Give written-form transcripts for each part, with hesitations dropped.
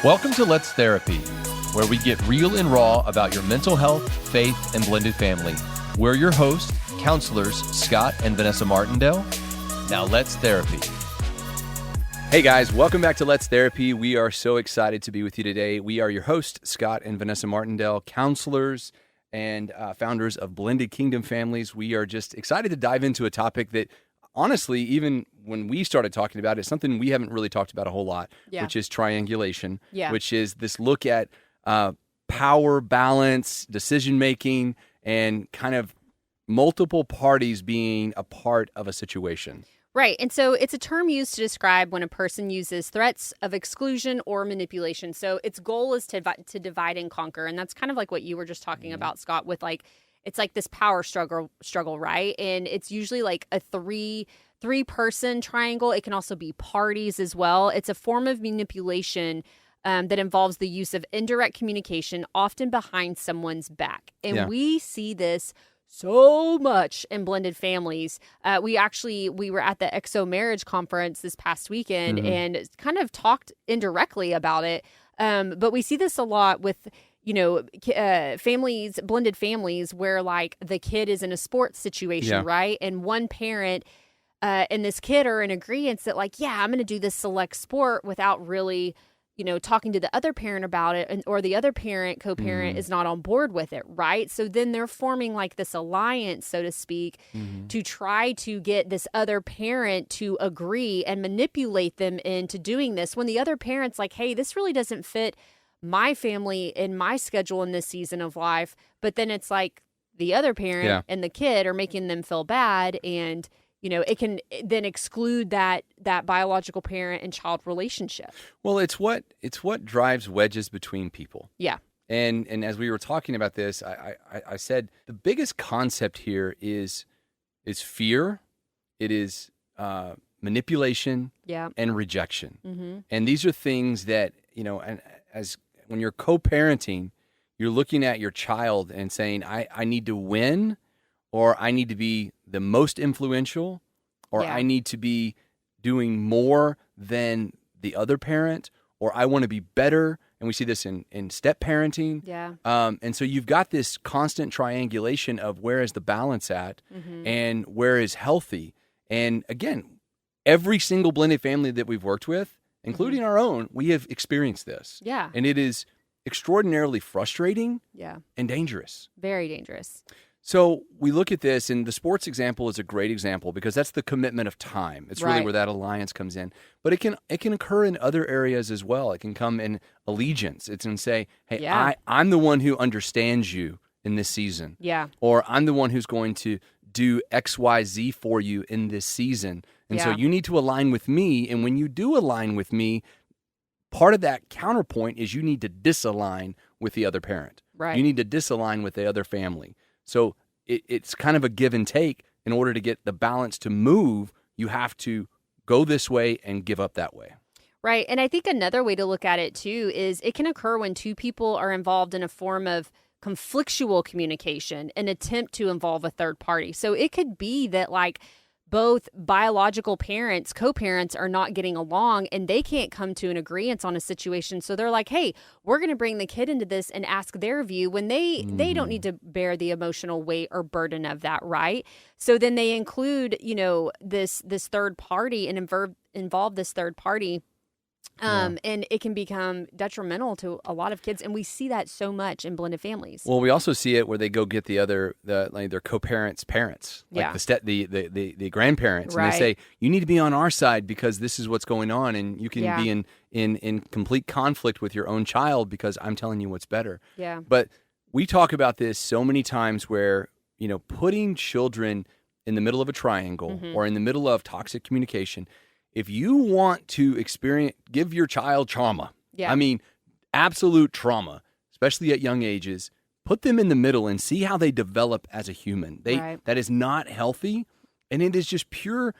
Welcome to Let's Therapy, where we get real and raw about your mental health, faith, and blended family. We're your hosts, counselors Scott and Vanessa Martindale. Now let's therapy. Hey guys, welcome back to Let's Therapy. We are so excited to be with you today. We are your hosts, Scott and Vanessa Martindale, counselors and founders of Blended Kingdom Families. We are just excited to dive into a topic that, honestly, even when we started talking about it, something we haven't really talked about a whole lot, which is triangulation, which is this look at power, balance, decision-making, and kind of multiple parties being a part of a situation. Right. And so it's a term used to describe when a person uses threats of exclusion or manipulation. So its goal is to divide and conquer. And that's kind of like what you were just talking about, Scott, with like, it's like this power struggle, right? And it's usually like a three-person triangle. It can also be parties as well. It's a form of manipulation that involves the use of indirect communication, often behind someone's back. And we see this so much in blended families. We were at the EXO marriage conference this past weekend and kind of talked indirectly about it. But we see this a lot with, families, blended families where like the kid is in a sports situation, right? And one parent and this kid are in agreement that like, I'm going to do this select sport without really talking to the other parent about it, or the other parent, co-parent is not on board with it, right? So then they're forming like this alliance, so to speak, to try to get this other parent to agree and manipulate them into doing this when the other parent's like, hey, this really doesn't fit my family and my schedule in this season of life. But then it's like the other parent and the kid are making them feel bad, and it can then exclude that biological parent and child relationship. Well, it's what drives wedges between people. Yeah. And as we were talking about this, I said the biggest concept here is fear. It is manipulation and rejection. And these are things that, and as when you're co-parenting, you're looking at your child and saying, I need to win, or I need to be the most influential, or I need to be doing more than the other parent, or I want to be better. And we see this in step parenting. Yeah. And so you've got this constant triangulation of where is the balance at and where is healthy. And again, every single blended family that we've worked with, including our own, we have experienced this. Yeah. And it is extraordinarily frustrating and dangerous. Very dangerous. So we look at this, and the sports example is a great example because that's the commitment of time. It's really where that alliance comes in. But it can occur in other areas as well. It can come in allegiance. It's in say, hey, I'm the one who understands you in this season. Yeah. Or I'm the one who's going to do X, Y, Z for you in this season. And so you need to align with me. And when you do align with me, part of that counterpoint is you need to disalign with the other parent. Right. You need to disalign with the other family. So it's kind of a give and take. In order to get the balance to move, you have to go this way and give up that way. Right. And I think another way to look at it, too, is it can occur when two people are involved in a form of conflictual communication, an attempt to involve a third party. So it could be that like both biological parents, co-parents are not getting along and they can't come to an agreement on a situation. So they're like, hey, we're going to bring the kid into this and ask their view when they don't need to bear the emotional weight or burden of that, right? So then they include, this third party and involve this third party. And it can become detrimental to a lot of kids. And we see that so much in blended families. Well, we also see it where they go get their co-parents' parents, like the grandparents. Right. And they say, you need to be on our side because this is what's going on. And you can be in complete conflict with your own child because I'm telling you what's better. Yeah. But we talk about this so many times where, putting children in the middle of a triangle or in the middle of toxic communication, if you want to give your child trauma, absolute trauma, especially at young ages, put them in the middle and see how they develop as a human. That is not healthy, and it is just pure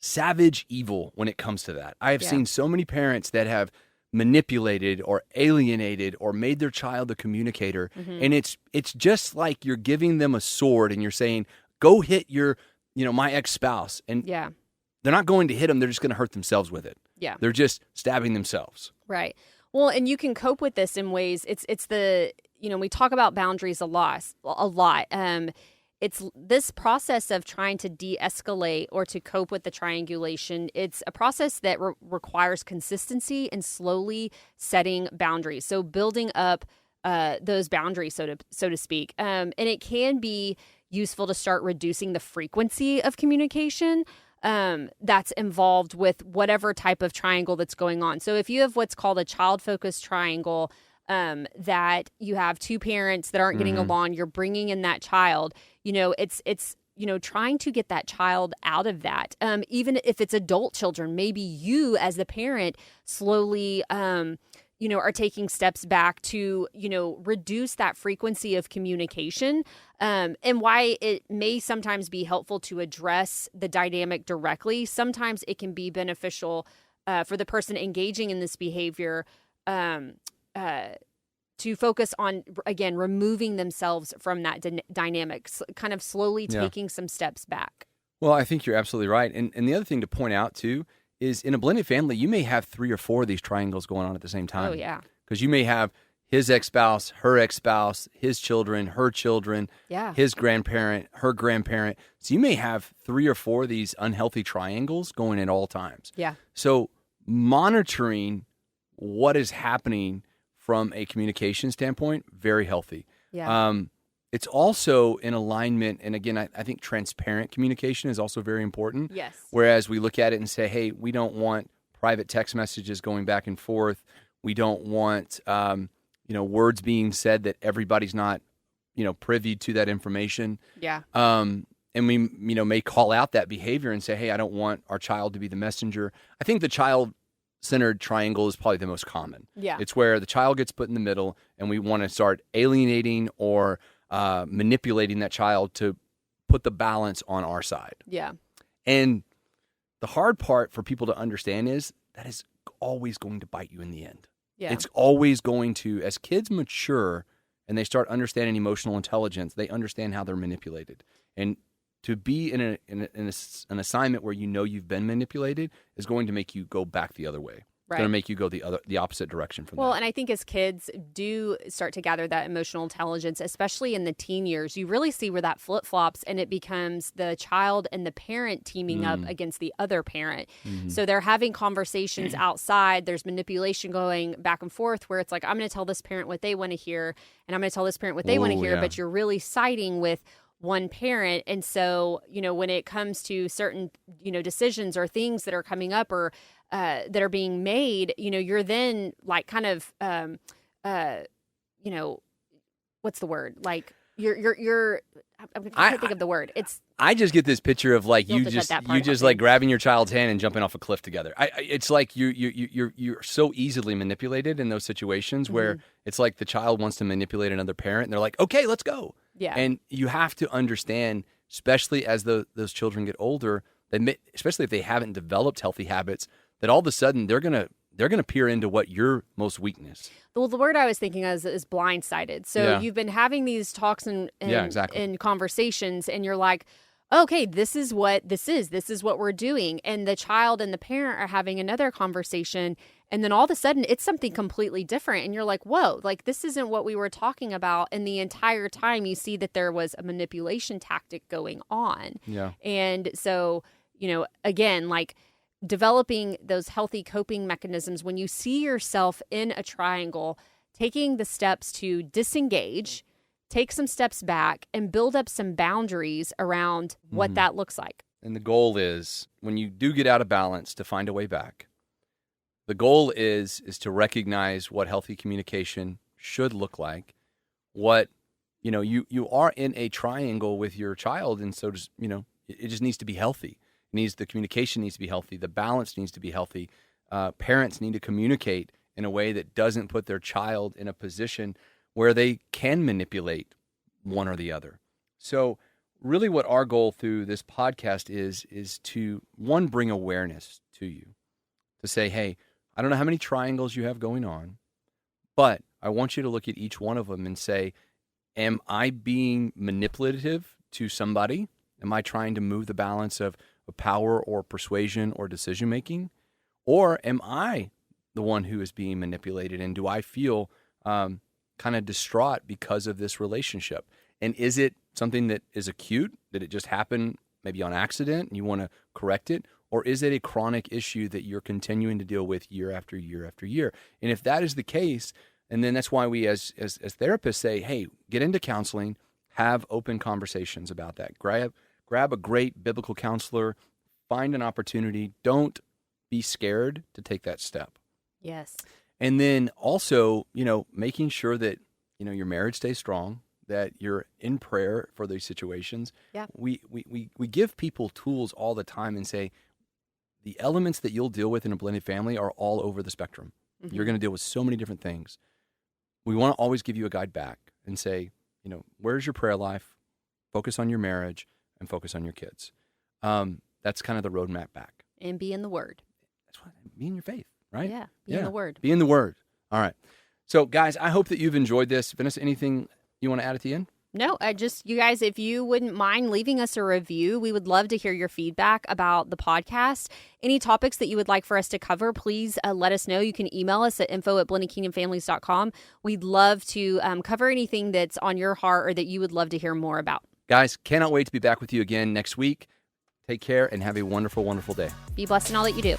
savage evil when it comes to that. I have seen so many parents that have manipulated or alienated or made their child a communicator, and it's just like you're giving them a sword and you're saying, go hit my ex-spouse, and they're not going to hit them. They're just going to hurt themselves with it. Yeah. They're just stabbing themselves. Right. Well, and you can cope with this in ways. It's the, we talk about boundaries a lot. It's this process of trying to de-escalate or to cope with the triangulation. It's a process that requires consistency and slowly setting boundaries. So building up those boundaries, so to speak. And it can be useful to start reducing the frequency of communication that's involved with whatever type of triangle that's going on. So if you have what's called a child-focused triangle, that you have two parents that aren't getting along, you're bringing in that child, it's trying to get that child out of that. Even if it's adult children, maybe you as the parent slowly, are taking steps back to, reduce that frequency of communication. And why it may sometimes be helpful to address the dynamic directly. Sometimes it can be beneficial for the person engaging in this behavior to focus on, again, removing themselves from that dynamic, kind of slowly taking some steps back. Well, I think you're absolutely right. And the other thing to point out, too, is in a blended family, you may have 3 or 4 of these triangles going on at the same time. Oh, yeah. Because you may have his ex-spouse, her ex-spouse, his children, her children, his grandparent, her grandparent. So you may have 3 or 4 of these unhealthy triangles going at all times. Yeah. So monitoring what is happening from a communication standpoint, very healthy. Yeah. It's also in alignment, and again, I think transparent communication is also very important. Yes. Whereas we look at it and say, hey, we don't want private text messages going back and forth. We don't want, words being said that everybody's not, privy to that information. Yeah. And we, may call out that behavior and say, hey, I don't want our child to be the messenger. I think the child-centered triangle is probably the most common. Yeah. It's where the child gets put in the middle, and we want to start alienating or manipulating that child to put the balance on our side. Yeah. And the hard part for people to understand is that is always going to bite you in the end. Yeah. It's always going to, as kids mature and they start understanding emotional intelligence, they understand how they're manipulated. And to be in an assignment where you've been manipulated is going to make you go back the other way. It's going to make you go the opposite direction from that. Well, and I think as kids do start to gather that emotional intelligence, especially in the teen years, you really see where that flip-flops and it becomes the child and the parent teaming up against the other parent. Mm-hmm. So they're having conversations outside. There's manipulation going back and forth where it's like, I'm going to tell this parent what they want to hear, and I'm going to tell this parent what they want to hear, but you're really siding with one parent. And so, when it comes to certain, decisions or things that are coming up or that are being made, you're then like kind of, what's the word? Like you're I'm trying to think of the word. I just get this picture of like you just like grabbing your child's hand and jumping off a cliff together. It's like you're so easily manipulated in those situations where it's like the child wants to manipulate another parent and they're like, okay, let's go. Yeah. And you have to understand, especially as those children get older, especially if they haven't developed healthy habits, that all of a sudden they're gonna peer into what your most weakness. Well, the word I was thinking of is blindsided. So you've been having these talks and conversations, and you're like, okay, this is what this is. This is what we're doing. And the child and the parent are having another conversation. And then all of a sudden it's something completely different. And you're like, whoa, like this isn't what we were talking about. And the entire time you see that there was a manipulation tactic going on. Yeah. And so, again, like developing those healthy coping mechanisms when you see yourself in a triangle, taking the steps to disengage, take some steps back, and build up some boundaries around what that looks like. And the goal is, when you do get out of balance, to find a way back. The goal is to recognize what healthy communication should look like. What, you are in a triangle with your child, and so just, it just needs to be healthy. The communication needs to be healthy. The balance needs to be healthy. Parents need to communicate in a way that doesn't put their child in a position where they can manipulate one or the other. So really what our goal through this podcast is to, one, bring awareness to you. To say, hey, I don't know how many triangles you have going on, but I want you to look at each one of them and say, am I being manipulative to somebody? Am I trying to move the balance of power or persuasion or decision-making? Or am I the one who is being manipulated? And do I feel kind of distraught because of this relationship? And is it something that is acute? Did it just happen maybe on accident and you want to correct it? Or is it a chronic issue that you're continuing to deal with year after year after year? And if that is the case, and then that's why we as therapists say, hey, get into counseling, have open conversations about that. Grab a great biblical counselor, find an opportunity. Don't be scared to take that step. Yes. And then also, making sure that, your marriage stays strong, that you're in prayer for these situations. Yeah. We give people tools all the time and say, the elements that you'll deal with in a blended family are all over the spectrum. Mm-hmm. You're going to deal with so many different things. We want to always give you a guide back and say, where's your prayer life? Focus on your marriage and focus on your kids. That's kind of the roadmap back. And be in the Word. That's what be in your faith, right? Yeah, be in the Word. Be in the Word. All right. So, guys, I hope that you've enjoyed this. Vanessa, anything you want to add at the end? No, you guys, if you wouldn't mind leaving us a review, we would love to hear your feedback about the podcast. Any topics that you would like for us to cover, please let us know. You can email us at info@blendedkingdomfamilies.com. We'd love to cover anything that's on your heart or that you would love to hear more about. Guys, cannot wait to be back with you again next week. Take care and have a wonderful, wonderful day. Be blessed in all that you do.